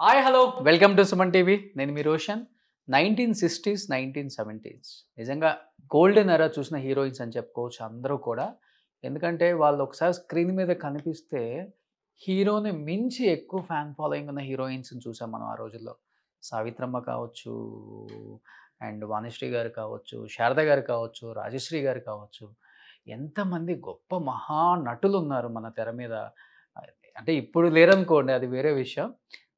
Hi hello welcome to Suman TV. నేను మీ Roshan. 1960s 1970s నిజంగా golden era చూసిన హీరోయిన్స్ అని చెప్పుకోవచ్చు అందరూ కూడా. ఎందుకంటే వాళ్ళు ఒకసారి స్క్రీన్ మీద కనిపిస్తే హీరోని మించి ఎక్కువ ఫ్యాన్ ఫాలోయింగ్ ఉన్న హీరోయిన్స్ని చూసాం మనం ఆ రోజుల్లో. సావిత్రమ్మ కావచ్చు, అండ్ వాణిశ్రీ గారు కావచ్చు, శారద గారు కావచ్చు, రాజశ్రీ గారు కావచ్చు, ఎంతమంది గొప్ప మహా నటులు ఉన్నారు మన తెర మీద. అంటే ఇప్పుడు లేరనుకోండి, అది వేరే విషయం.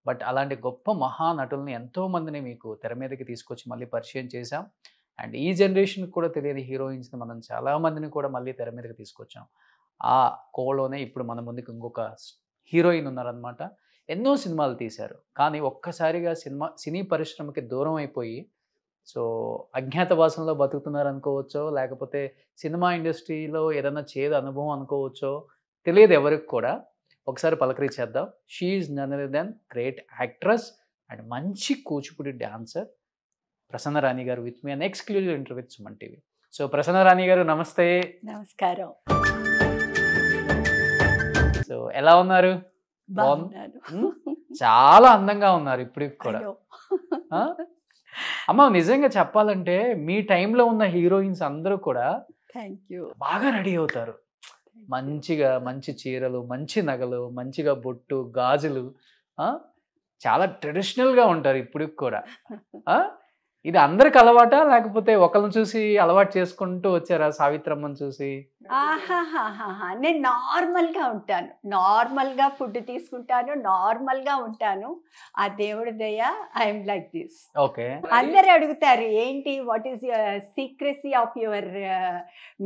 బట్ అలాంటి గొప్ప మహానటుల్ని ఎంతోమందిని మీకు తెర మీదకి తీసుకొచ్చి మళ్ళీ పరిచయం చేశాం. అండ్ ఈ జనరేషన్కి కూడా తెలియని హీరోయిన్స్ని మనం చాలామందిని కూడా మళ్ళీ తెర మీదకి తీసుకొచ్చాం. ఆ కోలోనే ఇప్పుడు మన ముందుకు ఇంకొక హీరోయిన్ ఉన్నారనమాట. ఎన్నో సినిమాలు తీశారు, కానీ ఒక్కసారిగా సినీ పరిశ్రమకి దూరం అయిపోయి సో అజ్ఞాతవాసంలో బతుకుతున్నారు అనుకోవచ్చో, లేకపోతే సినిమా ఇండస్ట్రీలో ఏదైనా చేదు అనుభవం అనుకోవచ్చో, తెలియదు ఎవరికి కూడా. ఒకసారి పలకరించేద్దాం. She is none other than great actress and మంచి కూచిపూడి డాన్సర్ ప్రసన్న రాణి గారు with me an exclusive interview with Suman TV. So Prasanna Rani గారు నమస్తే. నమస్కారం. సో ఎలా ఉన్నారు? చాలా అందంగా ఉన్నారు ఇప్పటికి కూడా. అమ్మ నిజంగా చెప్పాలంటే మీ టైంలో ఉన్న హీరోయిన్స్ అందరూ కూడా బాగా రెడీ అవుతారు. మంచిగా మంచి చీరలు, మంచి నగలు, మంచిగా బొట్టు, గాజులు, చాలా ట్రెడిషనల్గా ఉంటారు ఇప్పటికి కూడా. ఇది అందరికి అలవాటా, లేకపోతే ఒకళ్ళని చూసి అలవాటు చేసుకుంటూ వచ్చారా? సావిత్రమ్మని చూసి? నేను నార్మల్గా ఉంటాను, నార్మల్గా ఫుడ్ తీసుకుంటాను, నార్మల్గా ఉంటాను. ఆ దేవుడి దయ, ఐఎమ్ లైక్ దిస్. ఓకే. అందరు అడుగుతారు ఏంటి, what is secrecy of your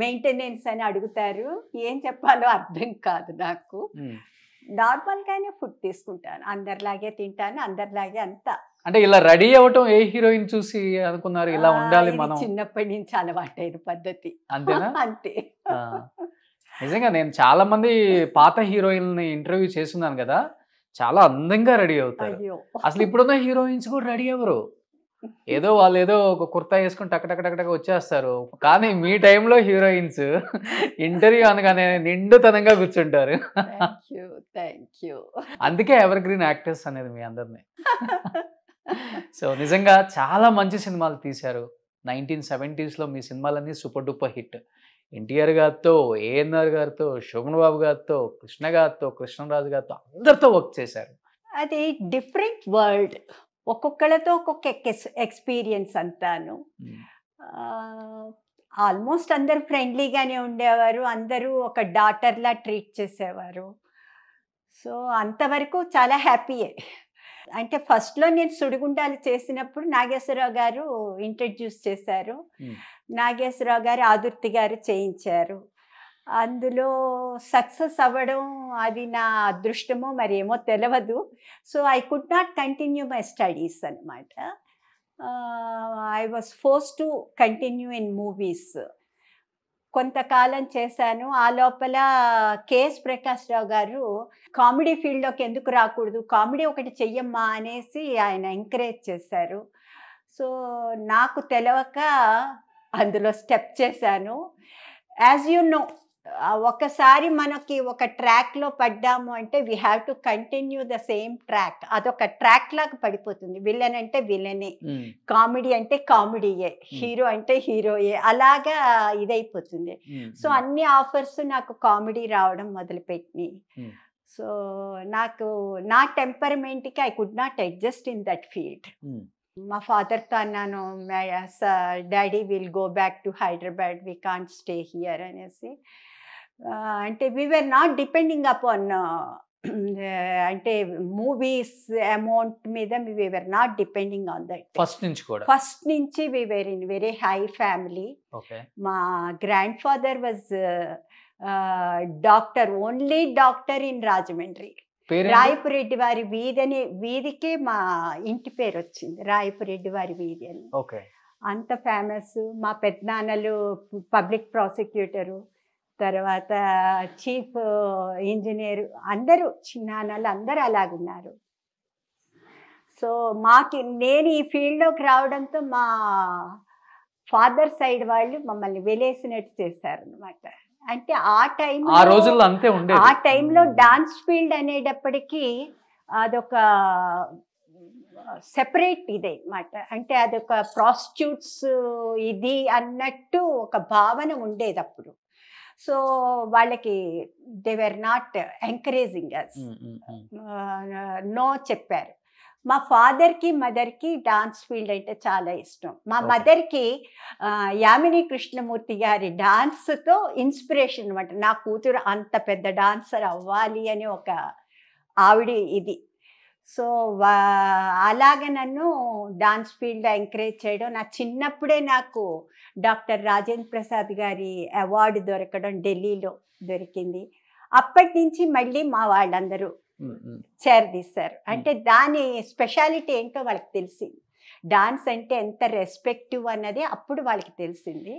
maintenance అని అడుగుతారు. ఏం చెప్పాలో అర్థం కాదు నాకు. నార్మల్గానే ఫుడ్ తీసుకుంటాను, అందరిలాగే తింటాను, అందరిలాగే అంతా. అంటే ఇలా రెడీ అవ్వటం ఏ హీరోయిన్ చూసి అనుకున్నారు ఇలా ఉండాలి మనం? చిన్నప్పటి నుంచి అలవాటైన పద్ధతి. అంతేనా? అంతే. నిజంగా నేను చాలా మంది పాత హీరోయిన్ని ఇంటర్వ్యూ చేస్తున్నాను కదా, చాలా అందంగా రెడీ అవుతారు. అసలు ఇప్పుడున్న హీరోయిన్స్ కూడా రెడీ అవ్వరు. ఏదో వాళ్ళు ఏదో ఒక కుర్తా వేసుకుని టక్ వచ్చేస్తారు. కానీ మీ టైంలో హీరోయిన్స్ ఇంటర్వ్యూ అనగానే నిండుతనంగా కూర్చుంటారు. అందుకే ఎవర్ గ్రీన్ యాక్టర్స్ అనేది మీ అందరినీ. సో నిజంగా చాలా మంచి సినిమాలు తీశారు. 1970s మీ సినిమాలన్నీ సూపర్ డూపర్ హిట్. ఎన్టీఆర్ గారితో, ఏఎన్ఆర్ గారితో, శోభన్ బాబు గారితో, కృష్ణ గారితో, కృష్ణరాజు గారితో అందరితో వర్క్ చేశారు. అది డిఫరెంట్ వరల్డ్. ఒక్కొక్కళ్ళతో ఒక్కొక్క ఎక్స్పీరియన్స్ అంతాను. ఆల్మోస్ట్ అందరు ఫ్రెండ్లీగానే ఉండేవారు, అందరూ ఒక డాటర్లా ట్రీట్ చేసేవారు. సో అంతవరకు చాలా హ్యాపీయే. అంటే ఫస్ట్లో నేను సుడిగుండాలు చేసినప్పుడు నాగేశ్వరరావు గారు ఇంట్రడ్యూస్ చేశారు. నాగేశ్వరరావు గారు, ఆదుర్తి గారు చేయించారు. అందులో సక్సెస్ అవ్వడం అది నా అదృష్టమో మరి ఏమో తెలియదు. So I could not continue my studies అనమాట. I was force to continue in movies. కొంతకాలం చేశాను. ఆ లోపల కేఎస్ ప్రకాష్ రావు గారు కామెడీ ఫీల్డ్లోకి ఎందుకు రాకూడదు, కామెడీ ఒకటి చెయ్యమ్మా అనేసి ఆయన ఎంకరేజ్ చేశారు. సో నాకు తెలియక అందులో స్టెప్ చేశాను. యాజ్ యూ నో, ఒకసారి మనకి ఒక ట్రాక్లో పడ్డాము అంటే we have to continue the same track. అదొక ట్రాక్ లాగా పడిపోతుంది. విలన్ అంటే విలనే, కామెడీ అంటే కామెడీయే, హీరో అంటే హీరోయే, అలాగా ఇదైపోతుంది. సో అన్ని ఆఫర్స్ నాకు కామెడీ రావడం మొదలుపెట్టినాయి. సో నాకు నా టెంపర్మెంట్కి I could not adjust in that field. మా ఫాదర్తో అన్నాను, daddy will go back to Hyderabad, we can't stay here అనేసి. అంటే we were not depending upon అంటే మూవీస్ అమౌంట్ మీద we were not depending on that. First నుంచి we were in very high family. మా grand father was doctor, only doctor in Rajahmundry. Rayapureddy వారి వీధి అనే వీధికే మా ఇంటి పేరు వచ్చింది, రాయపురెడ్డి వారి వీధి అని. అంత ఫేమస్. మా పెద్దనాన్నలు పబ్లిక్ ప్రాసిక్యూటరు, తర్వాత చీఫ్ ఇంజనీరు, అందరూ చిన్నాన్నలు అందరూ అలాగున్నారు. సో నేను ఈ ఫీల్డ్లోకి రావడంతో మా ఫాదర్ సైడ్ వాళ్ళు మమ్మల్ని వెలేసినట్టు చేశారనమాట. అంటే ఆ టైంలో డాన్స్ ఫీల్డ్ అనేటప్పటికీ అదొక సెపరేట్ ఇదే అన్నమాట. అంటే అదొక ప్రాస్టిట్యూట్స్ ఇది అన్నట్టు ఒక భావన ఉండేది అప్పుడు. సో వాళ్ళకి they were not encouraging us. No చెప్పారు. మా ఫాదర్కి మదర్కి డాన్స్ ఫీల్డ్ అంటే చాలా ఇష్టం. మా Okay. మదర్కి యామిని కృష్ణమూర్తి గారి డాన్స్తో ఇన్స్పిరేషన్ అనమాట. నా కూతురు అంత పెద్ద డాన్సర్ అవ్వాలి అని ఒక ఆవిడ ఇది. సో అలాగ నన్ను డాన్స్ ఫీల్డ్ ఎంకరేజ్ చేయడం, నా చిన్నప్పుడే నాకు డాక్టర్ రాజేంద్ర ప్రసాద్ గారి అవార్డు దొరకడం ఢిల్లీలో దొరికింది. అప్పటి నుంచి మళ్ళీ మా వాళ్ళందరూ చేరదీశారు. అంటే దాని స్పెషాలిటీ ఏంటో వాళ్ళకి తెలిసింది. డాన్స్ అంటే ఎంత రెస్పెక్టివ్ అన్నది అప్పుడు వాళ్ళకి తెలిసింది.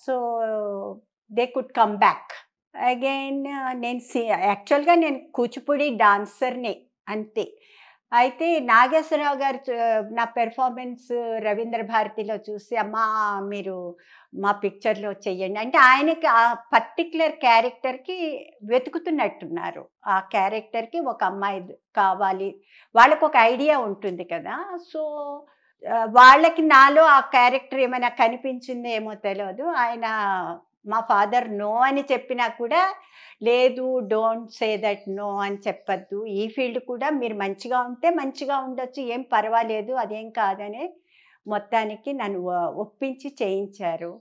So they could come back again. నేను యాక్చువల్గా నేను కూచిపూడి డాన్సర్నే అంతే. అయితే నాగేశ్వరరావు గారు నా పెర్ఫార్మెన్స్ రవీంద్ర భారతిలో చూసి, అమ్మా మీరు మా పిక్చర్లో చెయ్యండి అంటే, ఆయనకి ఆ పర్టిక్యులర్ క్యారెక్టర్కి వెతుకుతున్నట్టున్నారు. ఆ క్యారెక్టర్కి ఒక అమ్మాయి కావాలి, వాళ్ళకు ఒక ఐడియా ఉంటుంది కదా. సో వాళ్ళకి నాలో ఆ క్యారెక్టర్ ఏమైనా కనిపించిందేమో తెలియదు. ఆయన మా ఫాదర్ నో అని చెప్పినా కూడా, లేదు డోంట్ సే దట్ నో అని చెప్పద్దు, ఈ ఫీల్డ్ కూడా మీరు మంచిగా ఉంటే మంచిగా ఉండొచ్చు, ఏం పర్వాలేదు, అదేం కాదని మొత్తానికి నన్ను ఒప్పించి చేయించారు.